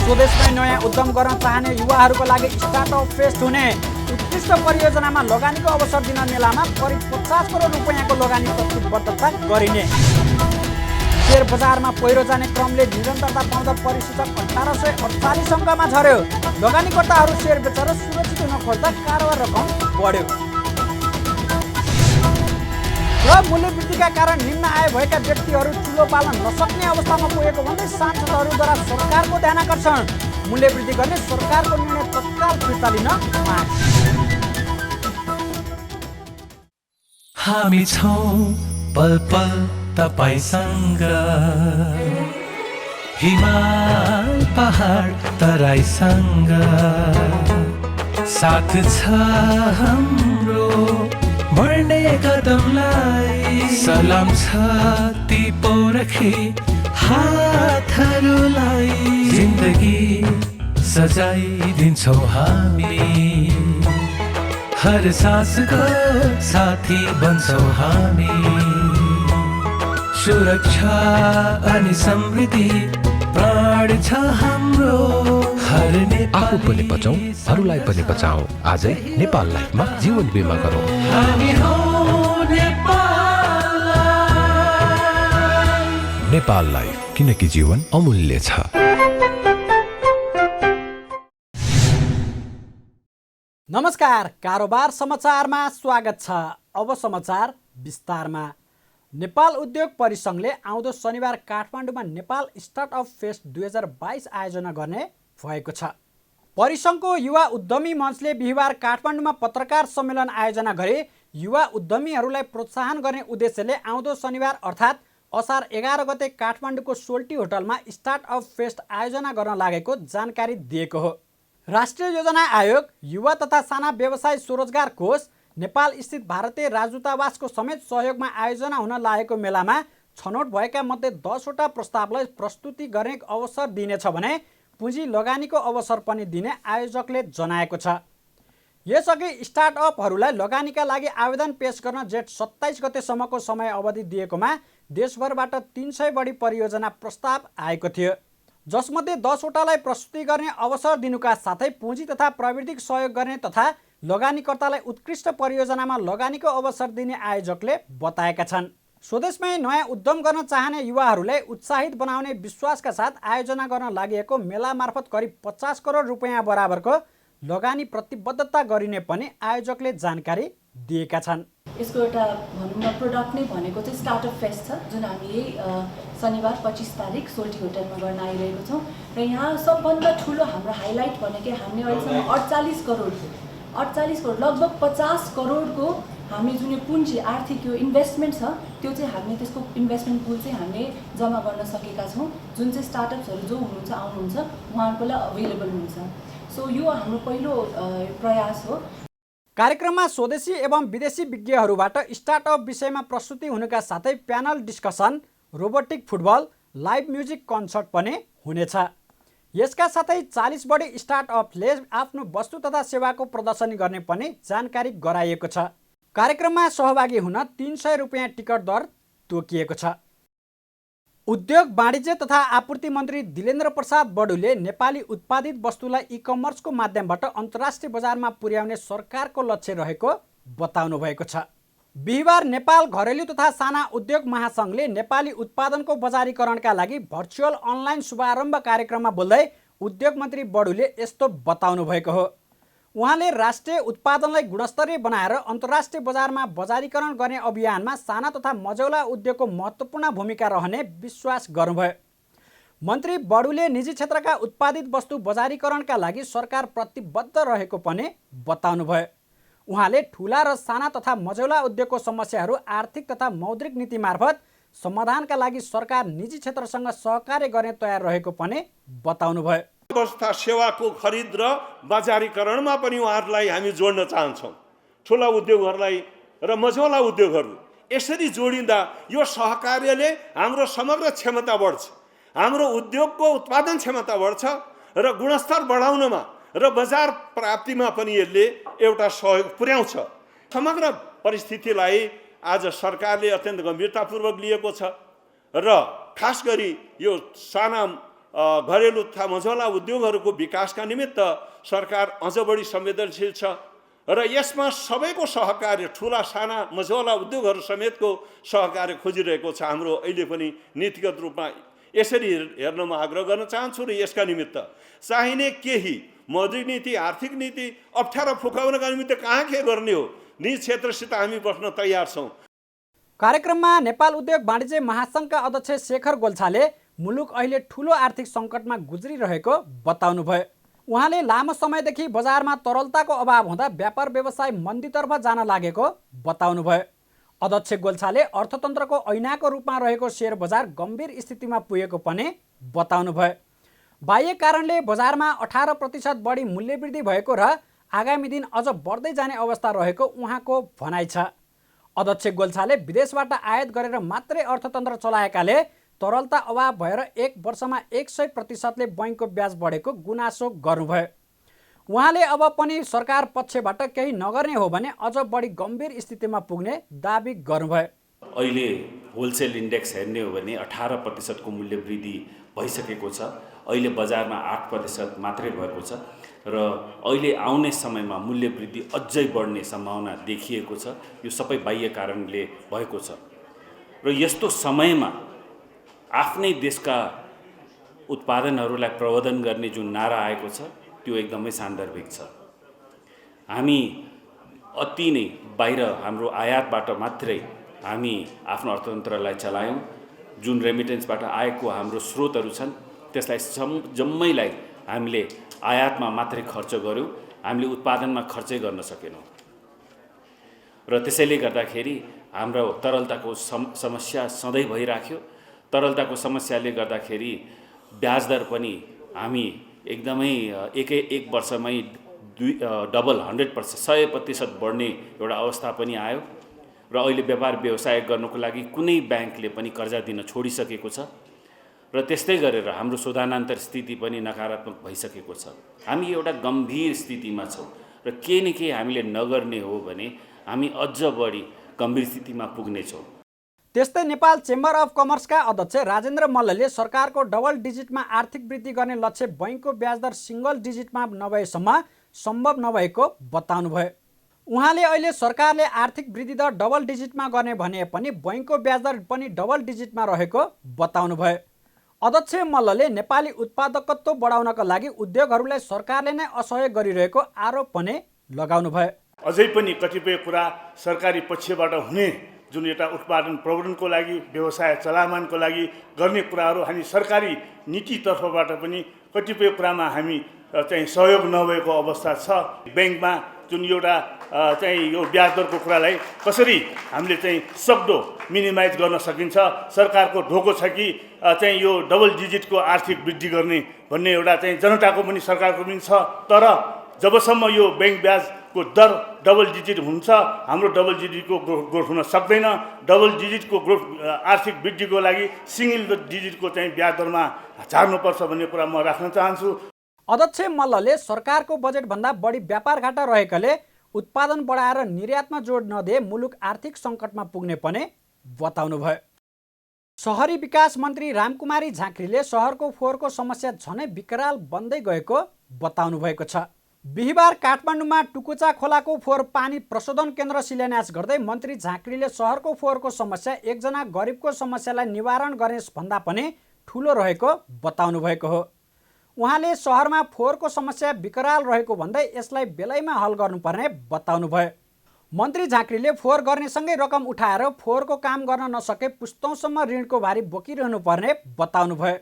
स्वदेशमै नयाँ उद्यम गर्न चाहने युवाहरूको लागि स्टार्टअप फेस्ट हुने, उत्कृष्ट परियोजनामा लगानीको अवसर दिन मेलामा करिब 50 करोड रुपैयाँको लगानी प्रतिबद्धता गरिने। शेयर बजारमा पहिरो जाने क्रमले निरन्तरता पाउँदा परिसूचक 1848 अङ्कमा झर्यो। लगानीकर्ताहरू शेयर बेचेर सुरक्षित हुन खोज्दा कारोबार रकम बढ्यो। र मूल्यवृद्धिका कारण निम्न आय भएका व्यक्तिहरू चुलो पाल्न नसक्ने अवस्थामा पुगेको भन्दै सांसदहरूद्वारा सरकारको ध्यानाकर्षण। मूल्यवृद्धि गर्ने सरकारको निर्णय तत्काल फिर्ता लिन माग। हामी छौं पल पल तपाईसँग, हिमाल पहाड तराईसँग, साथ छ हाम्रो बढ्ने कदमलाई। सलाम छ ती पोरखे हातहरूलाई, जिन्दगी सजाइदिन्छौँ हामी, हर सासको साथी बन्छौँ हामी। सुरक्षा अनि समृद्धि प्राण छ हाम्रो, हर आफू पनि बचौं, अरूलाई पनि बचाऊ। आजै नेपाल लाइफमा जीवन बिमा गरौँ। हामी हौ नेपाल लाइफ। नेपाल लाइफ, किनकि जीवन अमूल्य छ। नमस्कार, कारोबार समाचारमा स्वागत छ। अब समाचार विस्तारमा। नेपाल उद्योग परिसङ्घले आउँदो शनिबार काठमाडौँमा नेपाल स्टार्टअप फेस्ट 2022 आयोजना गर्ने भएको छ। परिसङ्घको युवा उद्यमी मञ्चले बिहिबार काठमाडौँमा पत्रकार सम्मेलन आयोजना गरी युवा उद्यमीहरूलाई प्रोत्साहन गर्ने उद्देश्यले आउँदो शनिबार अर्थात् असार 11 गते काठमाडौँको सोल्टी होटलमा स्टार्टअप फेस्ट आयोजना गर्न लागेको जानकारी दिएको हो। राष्ट्रिय योजना आयोग, युवा तथा साना व्यवसाय स्वरोजगार कोष, नेपाल स्थित भारतीय राजदूतावासको समेत सहयोगमा आयोजना हुन लागेको मेलामा छनौट भएका मध्ये 10 वटा प्रस्तावलाई प्रस्तुति गर्ने अवसर दिनेछ भने पुँजी लगानीको अवसर पनि दिने आयोजकले जनाएको छ। यसअघि स्टार्टअपहरूलाई लगानीका लागि आवेदन पेश गर्न जेठ 27 गतेसम्मको समय अवधि दिएकोमा देशभरबाट 300 बढी परियोजना प्रस्ताव आएको थियो, जसमध्ये 10 वटालाई प्रस्तुति गर्ने अवसर दिनुका साथै पुँजी तथा प्राविधिक सहयोग गर्ने तथा लगानीकर्तालाई उत्कृष्ट परियोजनामा लगानीको अवसर दिने आयोजकले बताएका छन्। स्वदेशमै नयाँ उद्यम गर्न चाहने युवाहरूलाई उत्साहित बनाउने विश्वासका साथ आयोजना गर्न लागि मेला मार्फत करिब 50 करोड रुपैयाँ बराबरको लगानी प्रतिबद्धता गरिने पनि आयोजकले जानकारी दिएका छन्। यसको एउटा भनौँ न प्रोडक्ट नै भनेको चाहिँ स्टार्टअप फेस्ट छ, जुन हामी यही शनिबार 25 तारिक सोल्टी होटलमा गर्न आइरहेको छौँ। र यहाँ सबभन्दा ठुलो हाम्रो हाइलाइट भनेकै हामीले अहिलेसम्म 48 करोड लगभग 50 करोडको हामी जुन यो पुँजी आर्थिक यो इन्भेस्टमेन्ट छ त्यो चाहिँ हामीले त्यसको इन्भेस्टमेन्ट पुल चाहिँ हामीले जम्मा गर्न सकेका छौँ, जुन चाहिँ स्टार्टअप्सहरू जो हुनुहुन्छ आउनुहुन्छ उहाँहरूको लागि अभाइलेबल हुन्छ। सो यो हाम्रो पहिलो प्रयास हो। कार्यक्रममा स्वदेशी एवं विदेशी विज्ञहरूबाट स्टार्टअप विषयमा प्रस्तुति हुनुका साथै panel discussion, robotic football, live music concert पनि हुनेछ। यसका साथै 40 बढी स्टार्टअपले आफ्नो वस्तु तथा सेवाको प्रदर्शनी गर्ने पनि जानकारी गराइएको छ। कार्यक्रममा सहभागी हुन 300 रुपैयाँ टिकट दर तोकिएको छ। उद्योग वाणिज्य तथा आपूर्ति मन्त्री दिलेन्द्र प्रसाद बडुले नेपाली उत्पादित वस्तुलाई ई-कमर्सको माध्यमबाट अन्तर्राष्ट्रिय बजारमा पुर्याउने सरकारको लक्ष्य रहेको बताउनु भएको छ। बिहिबार नेपाल घरेलु तथा साना उद्योग महासङ्घले नेपाली उत्पादनको बजारीकरणका लागि भर्चुअल अनलाइन शुभारम्भ कार्यक्रममा बोल्दै उद्योग मन्त्री बडुले यस्तो बताउनु भएको हो। उहाँले राष्ट्रिय उत्पादनलाई गुणस्तरीय बनाएर अन्तर्राष्ट्रिय बजारमा बजारीकरण गर्ने अभियानमा साना तथा मझौला उद्योगको महत्त्वपूर्ण भूमिका रहने विश्वास गर्नुभयो। मन्त्री बडुले निजी क्षेत्रका उत्पादित वस्तु बजारीकरणका लागि सरकार प्रतिबद्ध रहेको पनि बताउनुभयो। उहाँले ठुला र साना तथा मझौला उद्योगको समस्याहरू आर्थिक तथा मौद्रिक नीति मार्फत समाधानका लागि सरकार निजी क्षेत्रसँग सहकार्य गर्ने तयार रहेको पनि बताउनुभयो। अवस्था सेवाको खरिद र बजारीकरणमा पनि उहाँहरूलाई हामी जोड्न चाहन्छौँ। ठुला उद्योगहरूलाई र मझौला उद्योगहरू यसरी जोडिँदा यो सहकार्यले हाम्रो समग्र क्षमता बढ्छ, हाम्रो उद्योगको उत्पादन क्षमता बढ्छ र गुणस्तर बढाउनमा र बजार प्राप्तिमा पनि यसले एउटा सहयोग पुर्याउँछ। समग्र परिस्थितिलाई आज सरकारले अत्यन्त गम्भीरतापूर्वक लिएको छ र खास गरी यो साना घरेलु तथा मझौला उद्योगहरूको विकासका निमित्त सरकार अझ बढी संवेदनशील छ र यसमा सबैको सहकार्य, ठुला साना मझौला उद्योगहरू समेतको सहकार्य खोजिरहेको छ। हाम्रो अहिले पनि नीतिगत रूपमा यसरी हेर्न म आग्रह गर्न चाहन्छु र यसका निमित्त चाहिने केही मौद्रिक नीति, आर्थिक नीति अप्ठ्यारो फुकाउनका निमित्त कहाँ के गर्ने हो, निज क्षेत्रसित हामी बस्न तयार छौँ। कार्यक्रममा नेपाल उद्योग वाणिज्य महासङ्घका अध्यक्ष शेखर गोल्छाले मुलुक अहिले ठूलो आर्थिक सङ्कटमा गुज्रिरहेको बताउनुभयो। उहाँले लामो समयदेखि बजारमा तरलताको अभाव हुँदा व्यापार व्यवसाय मन्दीतर्फ जान लागेको बताउनुभयो। अध्यक्ष गोल्छाले अर्थतन्त्रको ऐनाको रूपमा रहेको शेयर बजार गम्भीर स्थितिमा पुगेको पनि बताउनुभयो। बाह्य कारणले बजारमा 18% बढी मूल्यवृद्धि भएको र आगामी दिन अझ बढ्दै जाने अवस्था रहेको उहाँको भनाइ छ। अध्यक्ष गोल्छाले विदेशबाट आयात गरेर मात्रै अर्थतन्त्र चलाएकाले तरलता अभाव भएर 1 वर्षमा 100%ले बैंकको ब्याज बढेको गुनासो गर्नुभयो। उहाँले अब पनि सरकार पक्षबाट केही नगर्ने हो भने अझ बढी गम्भीर स्थितिमा पुग्ने दाबी गर्नुभयो। अहिले होलसेल इन्डेक्स हेर्ने हो भने 18% को मूल्य वृद्धि भइसकेको छ। अहिले बजारमा 8% मात्रै भएको छ र अहिले आउने समयमा मूल्य वृद्धि अझै बढ्ने सम्भावना देखिएको छ। यो सबै बाह्य कारणले भएको छ र यस्तो समयमा आफ्नै देशका उत्पादनहरूलाई प्रवर्धन गर्ने जुन नारा आएको छ त्यो एकदमै सान्दर्भिक छ। हामी अति नै बाहिर हाम्रो आयातबाट मात्रै हामी आफ्नो अर्थतन्त्रलाई चलायौँ। जुन रेमिटेन्सबाट आएको हाम्रो स्रोतहरू छन् त्यसलाई जम्मैलाई हामीले आयातमा मात्रै खर्च गर्यौँ, हामीले उत्पादनमा खर्चै गर्न सकेनौँ र त्यसैले गर्दाखेरि हाम्रो तरलताको समस्या सधैँ भइराख्यो। तरलताको समस्याले गर्दाखेरि ब्याज दर पनि हामी एकदमै एक वर्षमै डबल 100% बढ्ने एउटा अवस्था पनि आयो र अहिले व्यापार व्यवसाय गर्नको लागि कुनै ब्याङ्कले पनि कर्जा दिन छोडिसकेको छ र त्यस्तै गरेर हाम्रो शोधनान्तर स्थिति पनि नकारात्मक भइसकेको छ। हामी एउटा गम्भीर स्थितिमा छौँ र केही न केही हामीले नगर्ने हो भने हामी अझ बढी गम्भीर स्थितिमा पुग्नेछौँ। त्यस्तै नेपाल चेम्बर अफ कमर्सका अध्यक्ष राजेन्द्र मल्लले सरकारको डबल डिजिटमा आर्थिक वृद्धि गर्ने लक्ष्य बैंकको ब्याजदर सिंगल डिजिटमा नभएसम्म सम्भव नभएको बताउनुभयो। उहाँले अहिले सरकारले आर्थिक वृद्धि दर डबल डिजिटमा गर्ने भने पनि बैंकको ब्याजदर पनि डबल डिजिटमा रहेको बताउनुभयो। अध्यक्ष मल्लले नेपाली उत्पादकत्व बढाउनका लागि उद्योगहरूलाई सरकारले नै असहयोग गरिरहेको आरोप पनि लगाउनुभयो। अझै पनि कतिपय कुरा सरकारी पक्षबाट हुने जुन एउटा उत्पादन प्रवर्धनको लागि, व्यवसाय चलायमानको लागि गर्ने कुराहरू हामी सरकारी नीतितर्फबाट पनि कतिपय कुरामा हामी चाहिँ सहयोग नभएको अवस्था छ। ब्याङ्कमा जुन एउटा चाहिँ यो ब्याज दरको कुरालाई कसरी हामीले चाहिँ सक्दो मिनिमाइज गर्न सकिन्छ, सरकारको ढोको छ कि चाहिँ यो डबल डिजिटको आर्थिक वृद्धि गर्ने भन्ने एउटा चाहिँ जनताको पनि सरकारको पनि छ। तर जबसम्म यो ब्याङ्क ब्याजको दर डबल डिजिट हुन्छ हाम्रो डबल डिजिटको ग्रोथ हुन सक्दैन। डबल डिजिटको ग्रोथ आर्थिक वृद्धिको लागि सिंगल डिजिटको चाहिँ ब्याज दरमा झार्नुपर्छ भन्ने कुरा म राख्न चाहन्छु। अध्यक्ष मल्लले सरकारको बजेटभन्दा बढी व्यापार घाटा रहेकाले उत्पादन बढाएर निर्यातमा जोड नदिए मुलुक आर्थिक सङ्कटमा पुग्ने पनि बताउनुभयो। शहरी विकास मन्त्री रामकुमारी झाँक्रीले सहरको फोहोरको समस्या झनै विकराल बन्दै गएको बताउनु भएको छ। बिहिबार काठमाडौँमा टुकुचा खोलाको फोहोर पानी प्रशोधन केन्द्र शिलान्यास गर्दै मन्त्री झाँक्रीले सहरको फोहोरको समस्या एकजना गरिबको समस्यालाई निवारण गर्ने भन्दा पनि ठुलो रहेको बताउनु भएको हो। उहाँले सहरमा फोहोरको समस्या विकराल रहेको भन्दै यसलाई बेलैमा हल गर्नुपर्ने बताउनुभयो। मन्त्री झाँक्रीले फोहोर गर्नेसँगै रकम उठाएर फोहोरको काम गर्न नसके पुस्तौँसम्म ऋणको भारी बोकिरहनु पर्ने बताउनुभयो।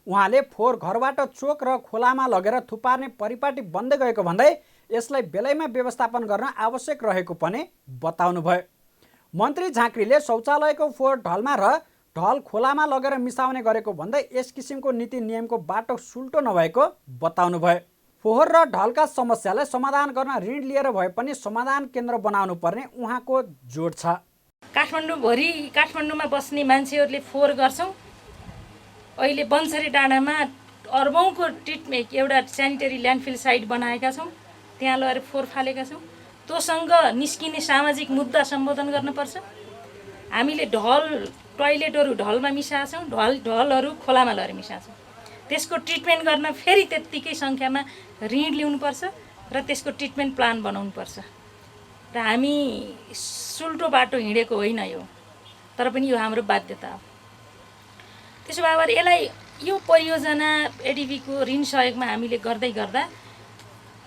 उहाँले फोहोर घरबाट चोक र खोलामा लगेर थुपार्ने परिपाटी बन्दै गएको भन्दै यसलाई बेलैमा व्यवस्थापन गर्न आवश्यक रहेको पनि बताउनुभयो। मन्त्री झाँक्रीले शौचालयको फोहोर ढलमा र ढल खोलामा लगेर मिसाउने गरेको भन्दै यस किसिमको नीति नियमको बाटो सुल्टो नभएको बताउनुभयो। फोहोर र ढलका समस्यालाई समाधान गर्न ऋण लिएर भए पनि समाधान केन्द्र बनाउनु पर्ने उहाँको जोड छ। काठमाडौँमा बस्ने मान्छेहरूले फोहोर गर्छौँ। अहिले बन्सरी डाँडामा अर्बौँको ट्रिटमेन्ट एउटा सेनिटरी ल्यान्डफिल साइट बनाएका छौँ, त्यहाँ लगेर फोहोर फालेका छौँ। त्योसँग निस्किने सामाजिक मुद्दा सम्बोधन गर्नुपर्छ। हामीले टोइलेटहरू ढलमा मिसाएछौँ, ढलहरू खोलामा लगेर मिसाएछौँ। त्यसको ट्रिटमेन्ट गर्न फेरि त्यत्तिकै सङ्ख्यामा ऋण ल्याउनुपर्छ र त्यसको ट्रिटमेन्ट प्लान बनाउनुपर्छ। र हामी सुल्टो बाटो हिँडेको होइन यो, तर पनि यो हाम्रो बाध्यता हो। त्यसो भए यसलाई यो परियोजना एडिबीको ऋण सहयोगमा हामीले गर्दै गर्दा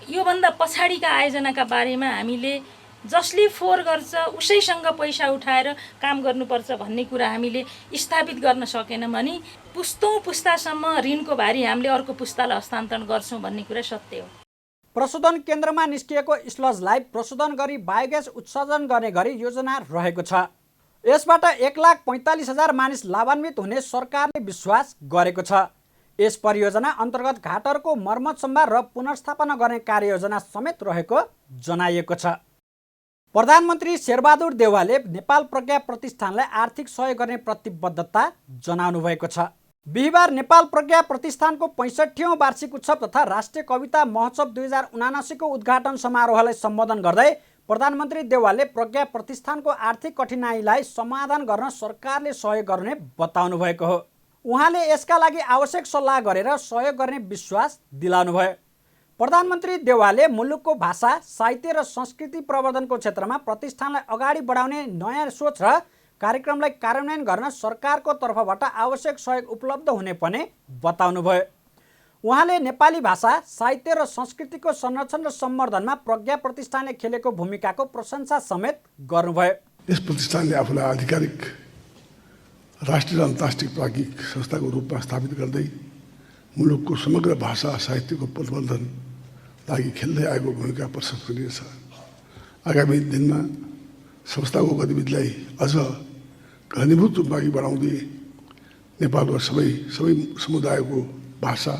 योभन्दा पछाडिका आयोजनाका बारेमा हामीले जसले फोहोर गर्छ उसैसँग पैसा उठाएर काम गर्नुपर्छ भन्ने कुरा हामीले स्थापित गर्न सकेनौँ भने पुस्तौँ पुस्तासम्म ऋणको भारी हामीले अर्को पुस्तालाई हस्तान्तरण गर्छौँ भन्ने कुरा सत्य हो। प्रशोधन केन्द्रमा निस्किएको स्लजलाई प्रशोधन गरी बायोग्यास उत्सर्जन गर्ने गरी योजना रहेको छ। यसबाट 1,45,000 मानिस लाभान्वित हुने सरकारले विश्वास गरेको छ। यस परियोजना अन्तर्गत घाटहरूको मर्मत सम्भार र पुनर्स्थापना गर्ने कार्ययोजना समेत रहेको जनाइएको छ। प्रधानमन्त्री शेरबहादुर देउवाले नेपाल प्रज्ञा प्रतिष्ठानलाई आर्थिक सहयोग गर्ने प्रतिबद्धता जनाउनु भएको छ। बिहिबार नेपाल प्रज्ञा प्रतिष्ठानको 65औं वार्षिक उत्सव तथा राष्ट्रिय कविता महोत्सव 2079 को उद्घाटन समारोहलाई सम्बोधन गर्दै प्रधानमन्त्री देउवाले प्रज्ञा प्रतिष्ठानको आर्थिक कठिनाइलाई समाधान गर्न सरकारले सहयोग गर्ने बताउनु भएको हो। उहाँले यसका लागि आवश्यक सल्लाह गरेर सहयोग गर्ने विश्वास दिलाउनुभयो। प्रधानमन्त्री देउवाले मुलुकको भाषा, साहित्य र संस्कृति प्रवर्धनको क्षेत्रमा प्रतिष्ठानलाई अगाडि बढाउने नयाँ सोच र कार्यक्रमलाई कार्यान्वयन गर्न सरकारको तर्फबाट आवश्यक सहयोग उपलब्ध हुने पनि बताउनुभयो। उहाँले नेपाली भाषा, साहित्य र संस्कृतिको संरक्षण र सम्वर्धनमा प्रज्ञा प्रतिष्ठानले खेलेको भूमिकाको प्रशंसा समेत गर्नुभयो। यस प्रतिष्ठानले आफूलाई आधिकारिक राष्ट्रिय र अन्तर्राष्ट्रिय प्राज्ञिक संस्थाको रूपमा स्थापित गर्दै मुलुकको समग्र भाषा साहित्यको प्रवर्धन लागि खेल्दै आएको भूमिका प्रशंसनीय छ। आगामी दिनमा संस्थाको गतिविधिलाई अझ घनीभूत रूपमा अघि बढाउँदै नेपालको सबै समुदायको भाषा,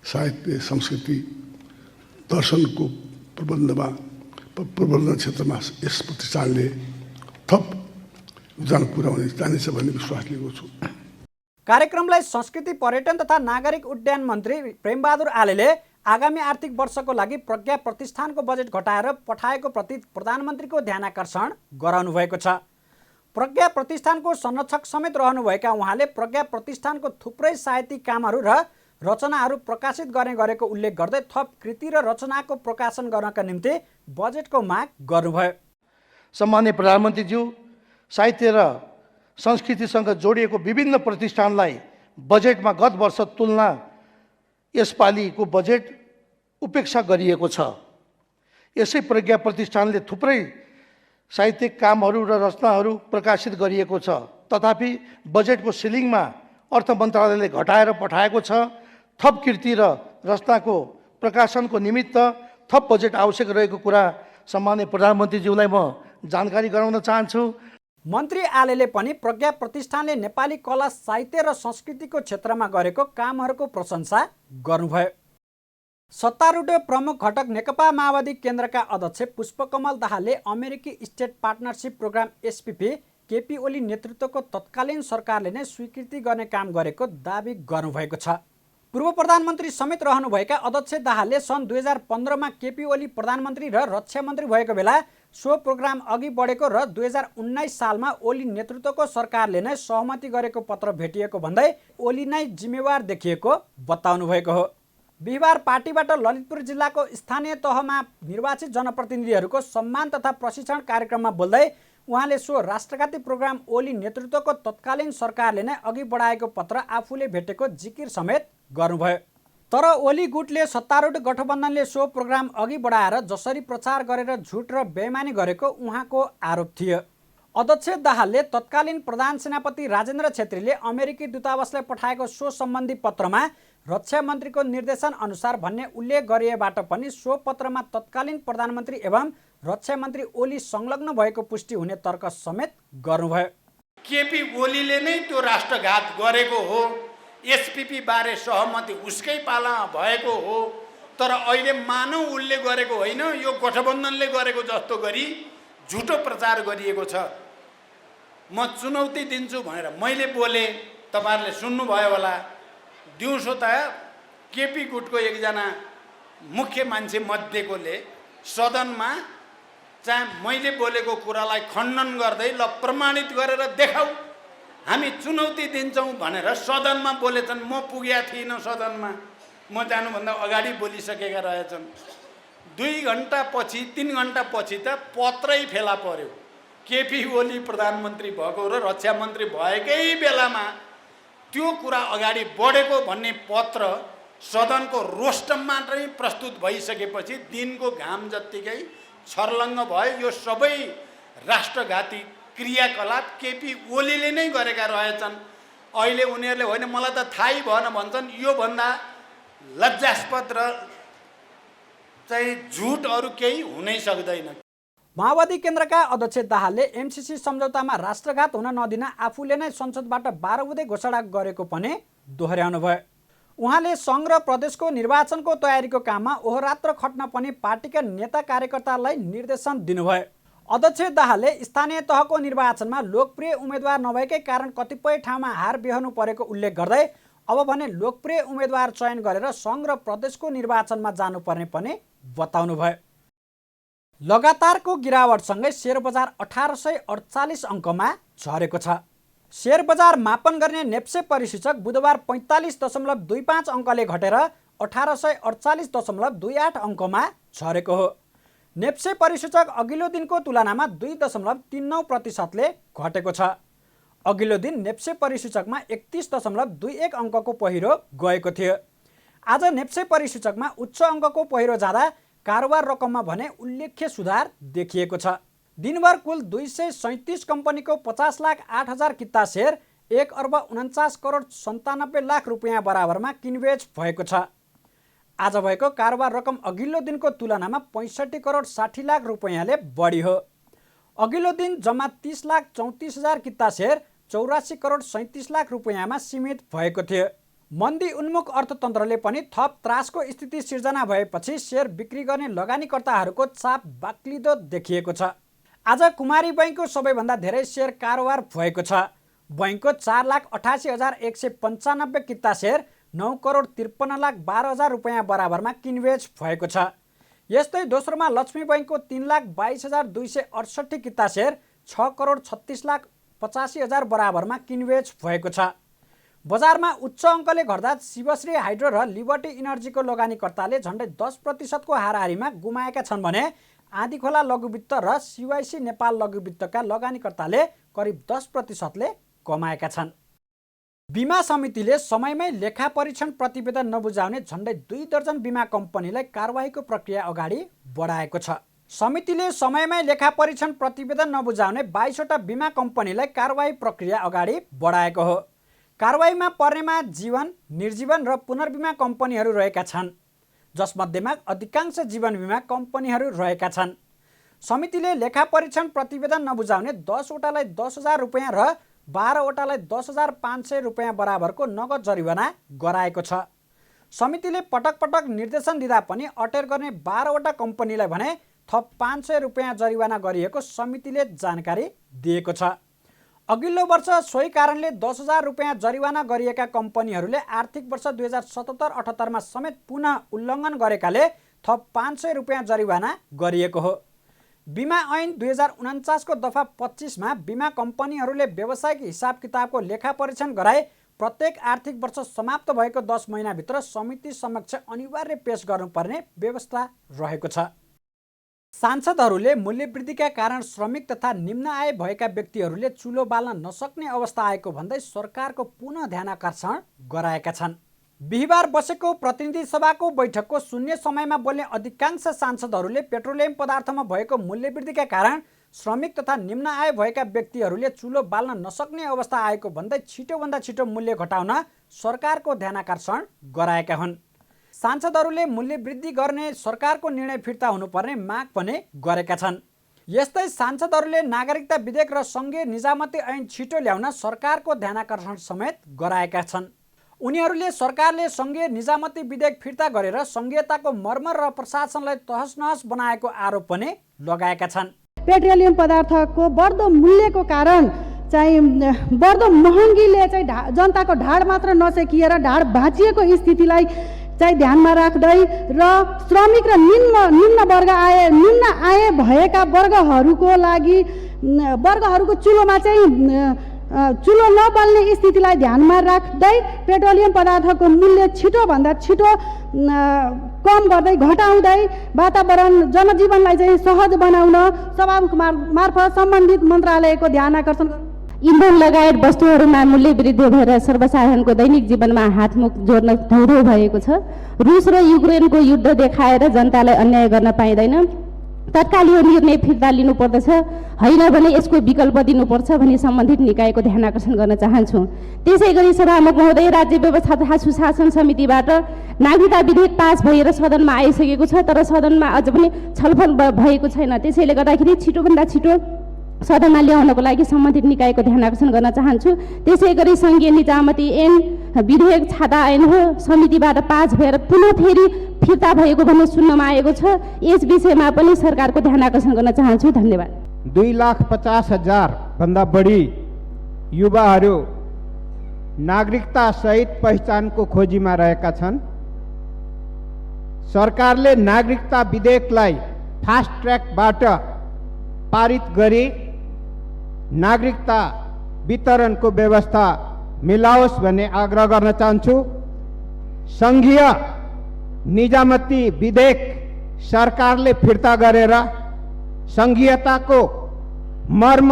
साहित्य, संस्कृति, दर्शनको प्रवर्धन क्षेत्रमा यस प्रतिष्ठानले थप योगदान पुर्याउने जानेछ भन्ने विश्वास लिएको छु। कार्यक्रमलाई संस्कृति, पर्यटन तथा नागरिक उड्डयन मन्त्री प्रेमबहादुर आलेले आगामी आर्थिक वर्षको लागि प्रज्ञा प्रतिष्ठानको बजेट घटाएर पठाएको प्रति प्रधानमन्त्रीको ध्यानाकर्षण गराउनु भएको छ। प्रज्ञा प्रतिष्ठानको संरक्षक समेत रहनुभएका उहाँले प्रज्ञा प्रतिष्ठानको थुप्रै साहित्यिक कामहरू र रचनाहरू प्रकाशित गर्ने गरेको उल्लेख गर्दै थप कृति र रचनाको प्रकाशन गर्नका निम्ति बजेटको माग गर्नुभयो। सम्माननीय प्रधानमन्त्रीज्यू, साहित्य र संस्कृतिसँग जोडिएको विभिन्न प्रतिष्ठानलाई बजेटमा गत वर्ष तुलना यसपालिको बजेट उपेक्षा गरिएको छ। यसै प्रज्ञा प्रतिष्ठानले थुप्रै साहित्यिक कामहरू र रचनाहरू प्रकाशित गरिएको छ। तथापि बजेटको सिलिङमा अर्थ मन्त्रालयले घटाएर पठाएको छ। थप कृति र रचनाको प्रकाशनको निमित्त थप बजेट आवश्यक रहेको कुरा सम्माननीय प्रधानमन्त्रीज्यूलाई म जानकारी गराउन चाहन्छु। मन्त्री आलेले पनि प्रज्ञा प्रतिष्ठानले नेपाली कला, साहित्य र संस्कृतिको क्षेत्रमा गरेको कामहरूको प्रशंसा गर्नुभयो। सत्तारूढ प्रमुख घटक नेकपा माओवादी केन्द्रका अध्यक्ष पुष्पकमल दाहालले अमेरिकी state partnership program SPP KP Oli नेतृत्वको तत्कालीन सरकारले नै स्वीकृति गर्ने काम गरेको दावी गर्नुभएको छ। पूर्व प्रधानमन्त्री समेत रहनुभएका अध्यक्ष दाहालले सन् 2015 मा केपी ओली प्रधानमन्त्री र रक्षा मन्त्री भएको बेला सो प्रोग्राम अघि बढेको र 2019 सालमा ओली नेतृत्वको सरकारले नै सहमति गरेको पत्र भेटिएको भन्दै ओली नै जिम्मेवार देखिएको बताउनु भएको हो। बिहिबार पार्टीबाट ललितपुर जिल्लाको स्थानीय तहमा निर्वाचित जनप्रतिनिधिहरूको सम्मान तथा प्रशिक्षण कार्यक्रममा बोल्दै उहाँले सो राष्ट्रघाती प्रोग्राम ओली नेतृत्वको तत्कालीन सरकारले नै अघि बढाएको पत्र आफूले भेटेको जिकिर समेत गर्नुभयो। तर ओली गुटले सत्तारूढ गठबन्धनले सो प्रोग्राम अघि बढाएर जसरी प्रचार गरेर झुट र बेइमानी गरेको उहाँको आरोप थियो। अध्यक्ष दाहालले तत्कालीन प्रधान सेनापति राजेन्द्र छेत्रीले अमेरिकी दूतावासलाई पठाएको सो सम्बन्धी पत्रमा रक्षा मन्त्रीको निर्देशन अनुसार भन्ने उल्लेख गरिएबाट पनि सो पत्रमा तत्कालीन प्रधानमन्त्री एवं रक्षा मन्त्री ओली संलग्न भएको पुष्टि हुने तर्क समेत गर्नुभयो। केपी ओलीले नै त्यो राष्ट्रघात गरेको हो, एसपीपी बारे सहमति उसकै पालामा भएको हो, तर अहिले मानव उसले गरेको होइन, यो गठबन्धनले गरेको जस्तो गरी झुटो प्रचार गरिएको छ। म चुनौती दिन्छु भनेर मैले बोले, तपाईँहरूले सुन्नुभयो होला। दिउँसो त केपी गुटको एकजना मुख्य मान्छे मध्येकोले सदनमा चाहिँ मैले बोलेको कुरालाई खण्डन गर्दै ल प्रमाणित गरेर देखाऊ हामी चुनौती दिन्छौँ भनेर सदनमा बोलेछन्। म पुगेका थिइनँ सदनमा, म जानुभन्दा अगाडि बोलिसकेका रहेछन्। 2 घन्टापछि 3 घन्टापछि त पत्रै फेला पर्यो। केपी ओली प्रधानमन्त्री भएको र रक्षा मन्त्री भएकै बेलामा त्यो कुरा अगाडि बढेको भन्ने पत्र सदनको रोस्टममा नै प्रस्तुत भइसकेपछि दिनको घाम जत्तिकै छर्लङ्ग भयो। यो सबै राष्ट्रघाती क्रियाकलाप केपी ओलीले नै गरेका रहेछन्। अहिले उनीहरूले होइन मलाई त थाहै भएन भन्छन्। योभन्दा लज्जास्पद र चाहिँ झुट अरू केही हुनै सक्दैन। माओवादी केन्द्रका अध्यक्ष दाहालले एमसीसी सम्झौतामा राष्ट्रघात हुन नदिन आफूले नै संसदबाट 12 बुँदे घोषणा गरेको पनि दोहोर्याउनु भयो। उहाँले सङ्घ र प्रदेशको निर्वाचनको तयारीको काममा ओहोरात्र खट्न पनि पार्टीका नेता कार्यकर्तालाई निर्देशन दिनुभयो। अध्यक्ष दाहालले स्थानीय तहको निर्वाचनमा लोकप्रिय उम्मेदवार नभएकै कारण कतिपय ठाउँमा हार बेहोर्नु परेको उल्लेख गर्दै अब भने लोकप्रिय उम्मेदवार चयन गरेर सङ्घ र प्रदेशको निर्वाचनमा जानुपर्ने पनि बताउनुभयो। लगातारको गिरावटसँगै सेयर बजार 1848 अङ्कमा झरेको छ। सेयर बजार मापन गर्ने नेप्से परिसूचक बुधबार 45.25 अङ्कले घटेर 1848.28 अङ्कमा झरेको हो। नेप्से परिसूचक अघिल्लो दिनको तुलनामा 2.39%ले घटेको छ। अघिल्लो दिन नेप्से परिसूचकमा 31.21 अङ्कको पहिरो गएको थियो। आज नेप्से परिसूचकमा उच्च अङ्कको पहिरो जाँदा कारोबार रकममा भने उल्लेख्य सुधार देखिएको छ। दिनभर कुल 237 कम्पनीको 50,08,000 किता सेयर 1,49,97,00,000 रुपियाँ बराबरमा किनबेच भएको छ। आज भएको कारोबार रकम अघिल्लो दिनको तुलनामा 65,60,00,000 रुपियाँले बढी हो। अघिल्लो दिन जम्मा 30,34,000 किता सेयर 84,37,00,000 रुपियाँमा सीमित भएको थियो। मन्दी उन्मुख अर्थतन्त्रले पनि थप त्रासको स्थिति सिर्जना भएपछि सेयर बिक्री गर्ने लगानीकर्ताहरूको चाप बाक्लिदो देखिएको छ। आज कुमारी बैङ्कको सबैभन्दा धेरै सेयर कारोबार भएको छ। बैङ्कको 4,88,195 किता सेयर 9,53,12,000 रुपियाँ बराबरमा किनबेच भएको छ। यस्तै दोस्रोमा लक्ष्मी बैङ्कको 3,22,268 किता सेयर 6,36,85,000 बराबरमा किनबेच भएको छ। बजारमा उच्च अङ्कले घट्दा शिवश्री हाइड्रो र लिबर्टी इनर्जीको लगानीकर्ताले झन्डै 10% को हाराहारीमा गुमाएका छन् भने आँधीखोला लघुवित्त र सिवाइसी नेपाल लघुवित्तका लगानीकर्ताले करिब 10%ले कमाएका छन्। बिमा समितिले समयमै लेखा परीक्षण प्रतिवेदन नबुझाउने झन्डै 2 दर्जन बिमा कम्पनीलाई कारबाहीको प्रक्रिया अगाडि बढाएको छ। समितिले समयमै लेखा परीक्षण प्रतिवेदन नबुझाउने 22वटा बिमा कम्पनीलाई कारबाही प्रक्रिया अगाडि बढाएको हो। कारबाहीमा पर्नेमा जीवन, निर्जीवन र पुनर्बिमा कम्पनीहरू रहेका छन्, जसमध्येमा अधिकांश जीवन बिमा कम्पनीहरू रहेका छन्। समितिले लेखा परीक्षण प्रतिवेदन नबुझाउने 10वटालाई 10,000 रुपियाँ र 12वटालाई 10,500 रुपियाँ बराबरको नगद जरिवाना गराएको छ। समितिले पटक पटक निर्देशन दिँदा पनि अटेर गर्ने 12वटा कम्पनीलाई भने थप 500 रुपियाँ जरिवाना गरिएको समितिले जानकारी दिएको छ। अघिल्लो वर्ष सोही कारणले 10,000 रुपियाँ जरिवाना गरिएका कम्पनीहरूले आर्थिक वर्ष 2077-78 समेत पुनः उल्लङ्घन गरेकाले थप 500 रुपियाँ जरिवाना गरिएको हो। बिमा ऐन 2049 को दफा 25 मा बिमा कम्पनीहरूले व्यावसायिक हिसाब किताबको लेखा परीक्षण गराए प्रत्येक आर्थिक वर्ष समाप्त भएको 10 महिनाभित्र समिति समक्ष अनिवार्य पेश गर्नुपर्ने व्यवस्था रहेको छ। सांसदहरूले मूल्यवृद्धिका कारण श्रमिक तथा निम्न आय भएका व्यक्तिहरूले चुलो बाल्न नसक्ने अवस्था आएको भन्दै सरकारको पुनः ध्यानाकर्षण गराएका छन्। बिहिबार बसेको प्रतिनिधि सभाको बैठकको शून्य समयमा बोल्ने अधिकांश सांसदहरूले पेट्रोलियम पदार्थमा भएको मूल्यवृद्धिका कारण श्रमिक तथा निम्न आय भएका व्यक्तिहरूले चुलो बाल्न नसक्ने अवस्था आएको भन्दै छिटोभन्दा छिटो मूल्य घटाउन सरकारको ध्यानाकर्षण गराएका हुन्। सांसदहरूले मूल्य वृद्धि गर्ने सरकारको निर्णय फिर्ता हुनुपर्ने माग पनि गरेका छन्। यस्तै सांसदहरूले नागरिकता विधेयक र सङ्घीय निजामती ऐन छिटो ल्याउन सरकारको ध्यानाकर्षण समेत गराएका छन्। उनीहरूले सरकारले सङ्घीय निजामती विधेयक फिर्ता गरेर सङ्घीयताको मर्म र प्रशासनलाई तहसनहस बनाएको आरोप पनि लगाएका छन्। पेट्रोलियम पदार्थको बढ्दो मूल्यको कारण चाहिँ बढ्दो महँगीले चाहिँ जनताको ढाड मात्र नसेकिएर ढाड भाँचिएको स्थितिलाई चाहिँ ध्यानमा राख्दै र श्रमिक र निम्न आय भएका वर्गहरूको चुलोमा चाहिँ चुलो नबल्ने स्थितिलाई ध्यानमा राख्दै पेट्रोलियम पदार्थको मूल्य छिटोभन्दा छिटो कम गर्दै घटाउँदै वातावरण जनजीवनलाई चाहिँ सहज बनाउन सभामुख मार्फत सम्बन्धित मन्त्रालयको ध्यान आकर्षण गर्नु। इन्धन लगायत वस्तुहरूमा मूल्य वृद्धि भएर सर्वसाधारणको दैनिक जीवनमा हातमुख जोड्न धौधौ भएको छ। रुस र युक्रेनको युद्ध देखाएर जनतालाई अन्याय गर्न पाइँदैन। तत्काल यो निर्णय फिर्ता लिनुपर्दछ, होइन भने यसको विकल्प दिनुपर्छ भनी सम्बन्धित निकायको ध्यान आकर्षण गर्न चाहन्छु। त्यसै गरी सभामुख महोदय, राज्य व्यवस्था तथा सुशासन समितिबाट नागरिकता विधेयक पास भएर सदनमा आइसकेको छ, तर सदनमा अझ पनि छलफल भएको छैन। त्यसैले गर्दाखेरि छिटोभन्दा छिटो सदनमा ल्याउनको लागि सम्बन्धित निकायको ध्यान आकर्षण गर्न चाहन्छु। त्यसै गरी सङ्घीय निजामती ऐन विधेयक छाता ऐन हो, समितिबाट पास भएर पुनः फेरि फिर्ता भएको भन्ने सुन्नमा आएको छ। यस विषयमा पनि सरकारको ध्यान आकर्षण गर्न चाहन्छु। धन्यवाद। 2,50,000 भन्दा बढी युवाहरू नागरिकता सहित पहिचानको खोजीमा रहेका छन्। सरकारले नागरिकता विधेयकलाई फास्ट ट्र्याकबाट पारित गरी नागरिकता वितरणको व्यवस्था मिलाओस् भन्ने आग्रह गर्न चाहन्छु। सङ्घीय निजामती विधेयक सरकारले फिर्ता गरेर सङ्घीयताको मर्म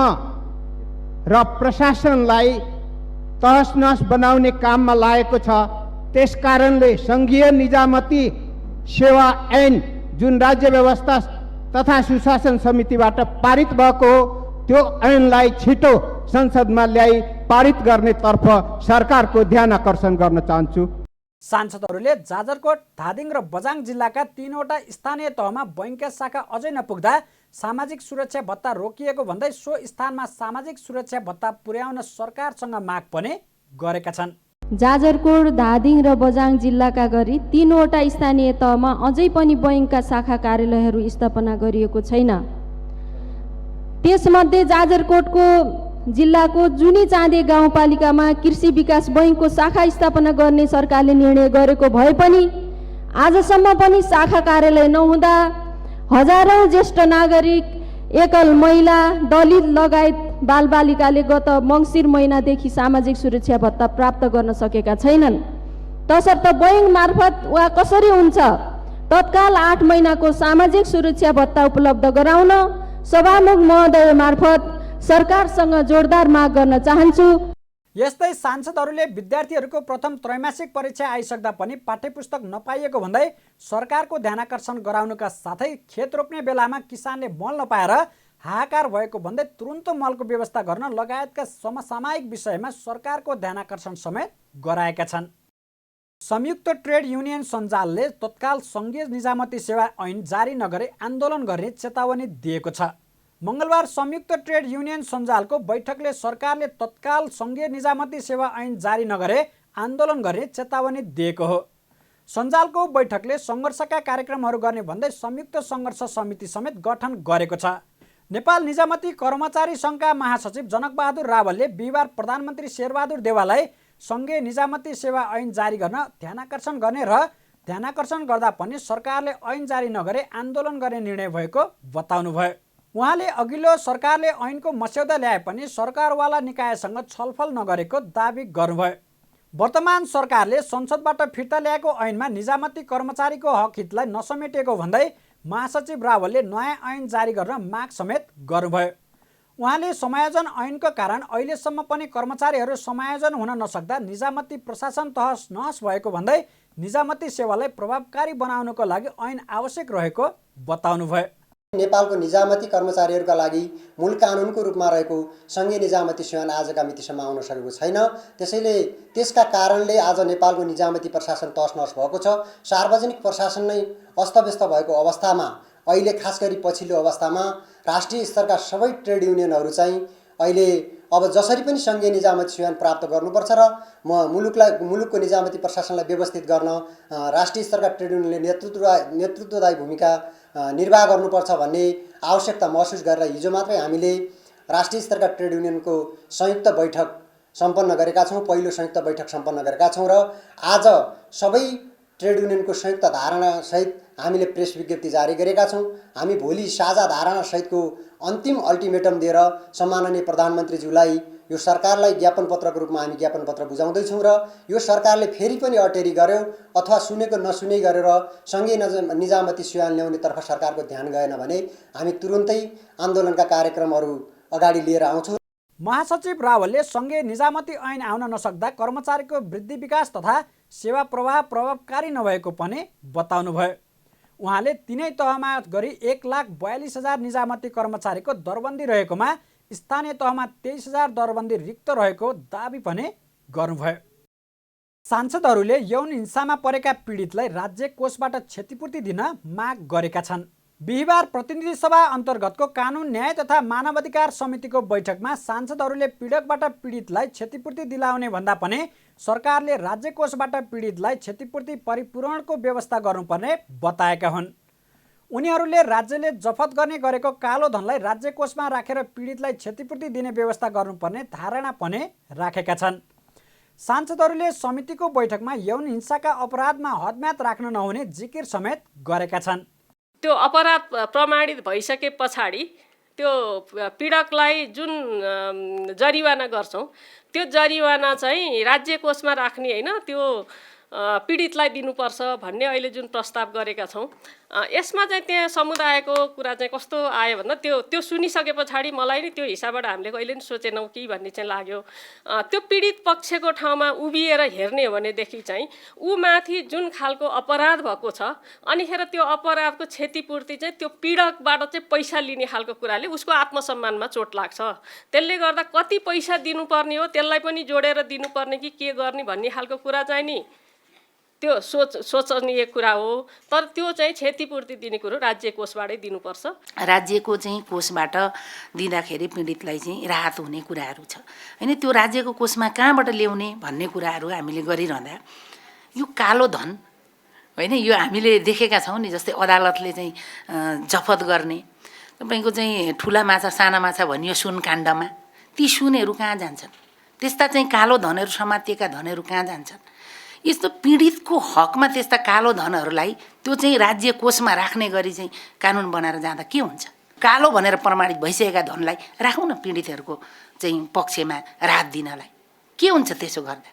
र प्रशासनलाई तहस-नहस बनाउने काममा लागेको छ। त्यसकारणले सङ्घीय निजामती सेवा ऐन जुन राज्य व्यवस्था तथा सुशासन समितिबाट पारित भएको हो, त्यो ऐनलाई छिटो संसदमा ल्याई पारित गर्नेतर्फ सरकारको ध्यान आकर्षण गर्न चाहन्छु। सांसदहरूले जाजरकोट, धादिङ र बझाङ जिल्लाका 3वटा स्थानीय तहमा बैङ्क शाखा अझै नपुग्दा सामाजिक सुरक्षा भत्ता रोकिएको भन्दै सो स्थानमा सामाजिक सुरक्षा भत्ता पुर्याउन सरकारसँग माग पनि गरेका छन्। जाजरकोट, धादिङ र बझाङ जिल्लाका गरी 3वटा स्थानीय तहमा अझै पनि बैङ्कका शाखा कार्यालयहरू स्थापना गरिएको छैन। त्यसमध्ये जाजरकोटको जिल्लाको जुनी चाँदे गाउँपालिकामा कृषि विकास बैङ्कको शाखा स्थापना गर्ने सरकारले निर्णय गरेको भए पनि आजसम्म पनि शाखा कार्यालय नहुँदा हजारौँ ज्येष्ठ नागरिक, एकल महिला, दलित लगायत बालबालिकाले गत मङ्सिर महिनादेखि सामाजिक सुरक्षा भत्ता प्राप्त गर्न सकेका छैनन्। तसर्थ बैङ्क मार्फत वा कसरी हुन्छ तत्काल 8 महिनाको सामाजिक सुरक्षा भत्ता उपलब्ध गराउन सभामुख महोदय मार्फत सरकारसँग जोरदार माग गर्न चाहन्छु। यस्तै सांसदहरूले विद्यार्थीहरूको प्रथम त्रैमासिक परीक्षा आइसक्दा पनि पाठ्यपुस्तक नपाइएको भन्दै सरकारको ध्यानाकर्षण गराउनुका साथै खेत रोप्ने बेलामा किसानले मल नपाएर हाहाकार भएको भन्दै तुरुन्त मलको व्यवस्था गर्न लगायतका समसामयिक विषयमा सरकारको ध्यानाकर्षण समेत गराएका छन्। संयुक्त ट्रेड युनियन सञ्जालले तत्काल सङ्घीय निजामती सेवा ऐन जारी नगरे आन्दोलन गर्ने चेतावनी दिएको छ। मङ्गलबार संयुक्त ट्रेड युनियन सञ्जालको बैठकले सरकारले तत्काल सङ्घीय निजामती सेवा ऐन जारी नगरे आन्दोलन गर्ने चेतावनी दिएको हो। सञ्जालको बैठकले सङ्घर्षका कार्यक्रमहरू गर्ने भन्दै संयुक्त सङ्घर्ष समिति समेत गठन गरेको छ। नेपाल निजामती कर्मचारी सङ्घका महासचिव जनकबहादुर रावलले बिहिबार प्रधानमन्त्री शेरबहादुर देवाललाई सङ्घीय निजामती सेवा ऐन जारी गर्न ध्यानाकर्षण गर्ने र ध्यानाकर्षण गर्दा पनि सरकारले ऐन जारी नगरे आन्दोलन गर्ने निर्णय भएको बताउनुभयो। उहाँले अघिल्लो सरकारले ऐनको मस्यौदा ल्याए पनि सरकारवाला निकायसँग छलफल नगरेको दाबी गर्नुभयो। वर्तमान सरकारले संसदबाट फिर्ता ल्याएको ऐनमा निजामती कर्मचारीको हक हितलाई नसमेटिएको भन्दै महासचिव रावलले नयाँ ऐन जारी गर्न माग समेत गर्नुभयो। उहाँले समायोजन ऐनको कारण अहिलेसम्म पनि कर्मचारीहरू समायोजन हुन नसक्दा निजामती प्रशासन तहस नहस भएको भन्दै निजामती सेवालाई प्रभावकारी बनाउनको लागि ऐन आवश्यक रहेको बताउनुभयो। नेपालको निजामती कर्मचारीहरूका लागि मूल कानुनको रूपमा रहेको सङ्घीय निजामती सेवा आजका मितिसम्म आउन सकेको छैन। त्यसैले त्यसका कारणले आज नेपालको निजामती प्रशासन तहस नहस भएको छ। सार्वजनिक प्रशासन नै अस्तव्यस्त भएको अवस्थामा अहिले खास गरी पछिल्लो अवस्थामा राष्ट्रिय स्तरका सबै ट्रेड युनियनहरू चाहिँ अहिले अब जसरी पनि सङ्घीय निजामती सेवा प्राप्त गर्नुपर्छ र मुलुकको निजामती प्रशासनलाई व्यवस्थित गर्न राष्ट्रिय स्तरका ट्रेड युनियनले नेतृत्वदायी भूमिका निर्वाह गर्नुपर्छ भन्ने आवश्यकता महसुस गरेर हिजो मात्रै हामीले राष्ट्रिय स्तरका ट्रेड युनियनको संयुक्त बैठक सम्पन्न गरेका छौँ। पहिलो संयुक्त बैठक सम्पन्न गरेका छौँ र आज सबै ट्रेड युनियनको संयुक्त धारणासहित हामीले प्रेस विज्ञप्ति जारी गरेका छौँ। हामी भोलि साझा धारणासहितको अन्तिम अल्टिमेटम दिएर सम्माननीय प्रधानमन्त्रीज्यूलाई यो सरकारलाई ज्ञापन पत्रको रूपमा हामी ज्ञापन पत्र बुझाउँदैछौँ र यो सरकारले फेरि पनि अटेरी गर्यो अथवा सुनेको नसुने गरेर सङ्घीय निजामती सिवान ल्याउनेतर्फ सरकारको ध्यान गएन भने हामी तुरुन्तै आन्दोलनका कार्यक्रमहरू अगाडि लिएर आउँछौँ। महासचिव रावलले सङ्घीय निजामती ऐन आउन नसक्दा कर्मचारीको वृद्धि विकास तथा सेवा प्रवाह प्रभावकारी नभएको पनि बताउनुभयो। उहाँले तिनै तहमा गरी 1,42,000 निजामती कर्मचारीको दरबन्दी रहेकोमा स्थानीय तहमा 23,000 दरबन्दी रिक्त रहेको दाबी पनि गर्नुभयो। सांसदहरूले यौन हिंसामा परेका पीडितलाई राज्य कोषबाट क्षतिपूर्ति दिन माग गरेका छन्। बिहिबार प्रतिनिधि सभा अन्तर्गतको कानुन न्याय तथा मानवाधिकार समितिको बैठकमा सांसदहरूले पीडकबाट पीडितलाई क्षतिपूर्ति दिलाउने भन्दा पनि सरकारले राज्य कोषबाट पीडितलाई क्षतिपूर्ति परिपूरणको व्यवस्था गर्नुपर्ने बताएका हुन्। उनीहरूले राज्यले जफत गर्ने गरेको कालो धनलाई राज्य कोषमा राखेर पीडितलाई क्षतिपूर्ति दिने व्यवस्था गर्नुपर्ने धारणा पनि राखेका छन्। सांसदहरूले समितिको बैठकमा यौन हिंसाका अपराधमा हदम्याद राख्न नहुने जिकिर समेत गरेका छन्। त्यो अपराध प्रमाणित भइसके पछाडि त्यो पीडकलाई जुन जरिवाना गर्छौँ त्यो जरिवाना चाहिँ राज्य कोषमा राख्ने होइन, त्यो पीडितलाई दिनुपर्छ भन्ने अहिले जुन प्रस्ताव गरेका छौँ। यसमा चाहिँ त्यहाँ समुदायको कुरा चाहिँ कस्तो आयो भन्दा त्यो सुनिसके पछाडि मलाई नि त्यो हिसाबबाट हामीले कहिले पनि सोचेनौँ कि भन्ने चाहिँ लाग्यो। त्यो पीडित पक्षको ठाउँमा उभिएर हेर्ने हो भनेदेखि चाहिँ ऊ माथि जुन खालको अपराध भएको छ अनिखेर त्यो अपराधको क्षतिपूर्ति चाहिँ त्यो पीडकबाट चाहिँ पैसा लिने खालको कुराले उसको आत्मसम्मानमा चोट लाग्छ। त्यसले गर्दा कति पैसा दिनुपर्ने हो त्यसलाई पनि जोडेर दिनुपर्ने कि के गर्ने भन्ने खालको कुरा चाहिँ नि त्यो सोचनीय कुरा हो। तर त्यो चाहिँ क्षतिपूर्ति दिने कुरो राज्य कोषबाटै दिनुपर्छ। राज्यको चाहिँ कोषबाट दिँदाखेरि पीडितलाई चाहिँ राहत हुने कुराहरू छ हैन। त्यो राज्यको कोषमा कहाँबाट ल्याउने भन्ने कुराहरू हामीले गरिरहँदा यो कालो धन हैन, यो हामीले देखेका छौँ नि। जस्तै अदालतले चाहिँ जफत गर्ने तपाईँको चाहिँ ठुला माछा साना माछा भनियो सुनकाण्डमा, ती सुनहरू कहाँ जान्छन्? त्यस्ता चाहिँ कालो धनहरू समातिएका धनहरू कहाँ जान्छन्? यस्तो पीडितको हकमा त्यस्ता कालो धनहरूलाई त्यो चाहिँ राज्य कोषमा राख्ने गरी चाहिँ कानुन बनाएर जाँदा के हुन्छ? कालो भनेर प्रमाणित भइसकेका धनलाई राखौँ न पीडितहरूको चाहिँ पक्षमा राहत दिनलाई। के हुन्छ त्यसो गर्दा?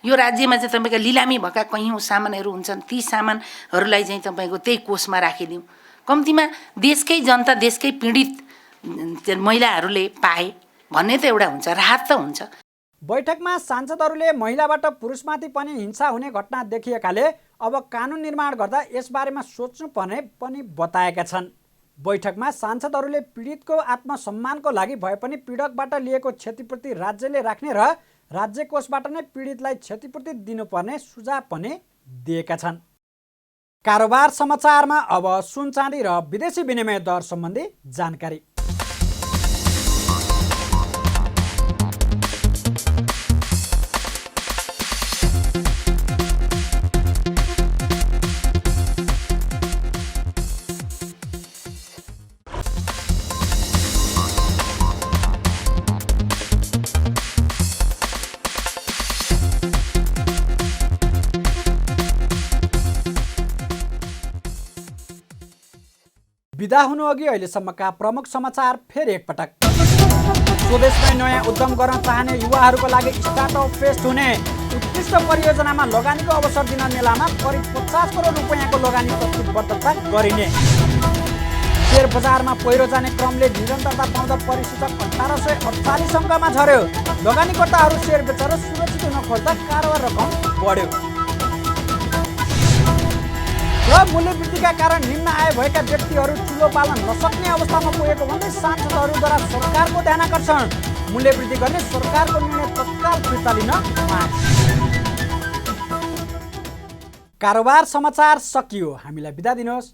यो राज्यमा चाहिँ तपाईँका लिलामी भएका कैयौँ सामानहरू हुन्छन्, ती सामानहरूलाई चाहिँ तपाईँको त्यही कोषमा राखिदिउँ। कम्तीमा देशकै जनता देशकै पीडित महिलाहरूले पाए भन्ने त एउटा हुन्छ, राहत त हुन्छ। बैठकमा सांसदहरूले महिलाबाट पुरुषमाथि पनि हिंसा हुने घटना देखिएकाले अब कानुन निर्माण गर्दा यसबारेमा सोच्नुपर्ने पनि बताएका छन्। बैठकमा सांसदहरूले पीडितको आत्मसम्मानको लागि भए पनि पीडकबाट लिएको क्षतिपूर्ति राज्यले राख्ने र राज्य कोषबाट नै पीडितलाई क्षतिपूर्ति दिनुपर्ने सुझाव पनि दिएका छन्। कारोबार समाचारमा अब सुन चाँदी र विदेशी विनिमय दर सम्बन्धी जानकारी। बिदा हुनुअघि अहिलेसम्मका प्रमुख समाचार फेरि एकपटक। स्वदेशमै नयाँ उद्यम गर्न चाहने युवाहरूको लागि स्टार्टअप फेस्ट हुने, उत्कृष्ट परियोजनामा लगानीको अवसर दिन मेलामा करिब 50 करोड रुपैयाँको लगानी प्रतिबद्धता गरिने। शेयर बजारमा पहिरो जाने क्रमले निरन्तरता पाउँदा परिसूचक 1848 अङ्कमा झर्यो। लगानीकर्ताहरू शेयर बेचेर सुरक्षित हुन खोज्दा कारोबार रकम बढ्यो। र मूल्यवृद्धिका कारण निम्न आय भएका व्यक्तिहरू चुलो पाल्न नसक्ने अवस्थामा पुगेको भन्दै सांसदहरूद्वारा सरकारको ध्यानाकर्षण। मूल्यवृद्धि गर्ने सरकारको निर्णय तत्काल फिर्ता लिन माग। कारोबार समाचार सकियो। हामीलाई बिदा दिनुहोस्।